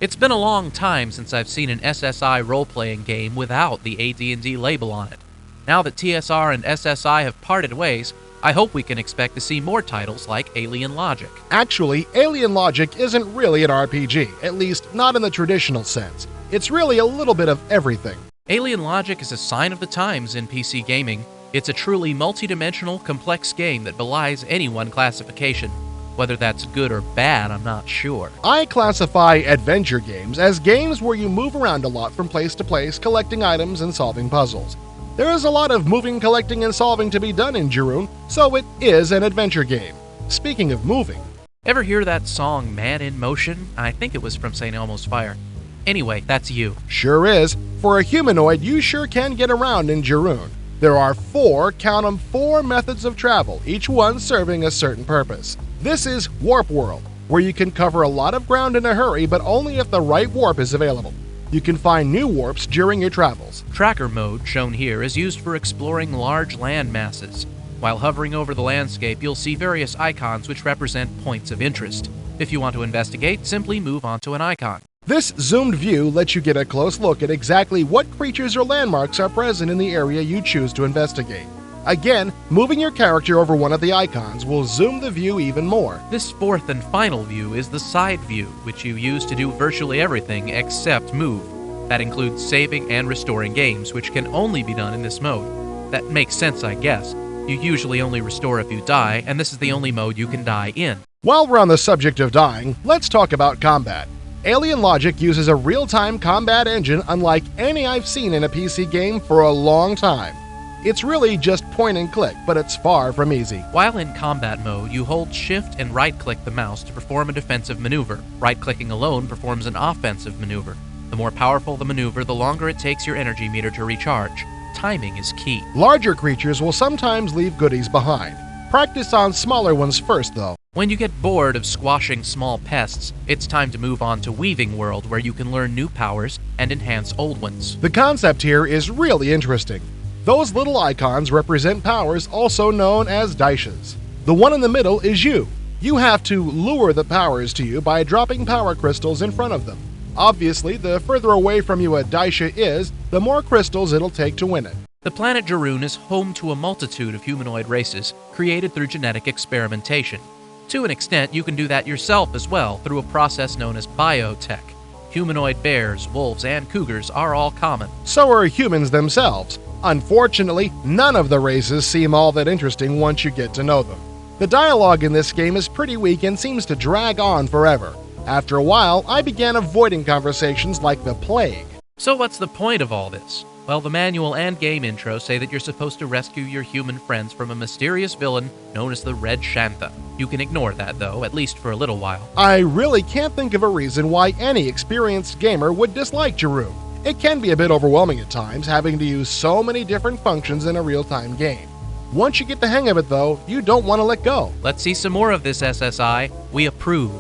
It's been a long time since I've seen an SSI role-playing game without the AD&D label on it. Now that TSR and SSI have parted ways, I hope we can expect to see more titles like Alien Logic. Actually, Alien Logic isn't really an RPG, at least not in the traditional sense. It's really a little bit of everything. Alien Logic is a sign of the times in PC gaming. It's a truly multi-dimensional, complex game that belies any one classification. Whether that's good or bad, I'm not sure. I classify adventure games as games where you move around a lot from place to place, collecting items and solving puzzles. There is a lot of moving, collecting, and solving to be done in Jurune, so it is an adventure game. Speaking of moving... Ever hear that song, Man in Motion? I think it was from St. Elmo's Fire. Anyway, that's you. Sure is. For a humanoid, you sure can get around in Jurune. There are count 'em, four methods of travel, each one serving a certain purpose. This is Warp World, where you can cover a lot of ground in a hurry, but only if the right warp is available. You can find new warps during your travels. Tracker mode, shown here, is used for exploring large land masses. While hovering over the landscape, you'll see various icons which represent points of interest. If you want to investigate, simply move onto an icon. This zoomed view lets you get a close look at exactly what creatures or landmarks are present in the area you choose to investigate. Again, moving your character over one of the icons will zoom the view even more. This fourth and final view is the side view, which you use to do virtually everything except move. That includes saving and restoring games, which can only be done in this mode. That makes sense, I guess. You usually only restore if you die, and this is the only mode you can die in. While we're on the subject of dying, let's talk about combat. Alien Logic uses a real-time combat engine unlike any I've seen in a PC game for a long time. It's really just point and click, but it's far from easy. While in combat mode, you hold shift and right-click the mouse to perform a defensive maneuver. Right-clicking alone performs an offensive maneuver. The more powerful the maneuver, the longer it takes your energy meter to recharge. Timing is key. Larger creatures will sometimes leave goodies behind. Practice on smaller ones first, though. When you get bored of squashing small pests, it's time to move on to Weaving World, where you can learn new powers and enhance old ones. The concept here is really interesting. Those little icons represent powers also known as daishas. The one in the middle is you. You have to lure the powers to you by dropping power crystals in front of them. Obviously, the further away from you a daisha is, the more crystals it'll take to win it. The planet Jurune is home to a multitude of humanoid races created through genetic experimentation. To an extent, you can do that yourself as well through a process known as biotech. Humanoid bears, wolves, and cougars are all common. So are humans themselves. Unfortunately, none of the races seem all that interesting once you get to know them. The dialogue in this game is pretty weak and seems to drag on forever. After a while, I began avoiding conversations like the plague. So what's the point of all this? Well, the manual and game intro say that you're supposed to rescue your human friends from a mysterious villain known as the Red Shantha. You can ignore that, though, at least for a little while. I really can't think of a reason why any experienced gamer would dislike Jurune. It can be a bit overwhelming at times, having to use so many different functions in a real-time game. Once you get the hang of it, though, you don't want to let go. Let's see some more of this SSI. We approve.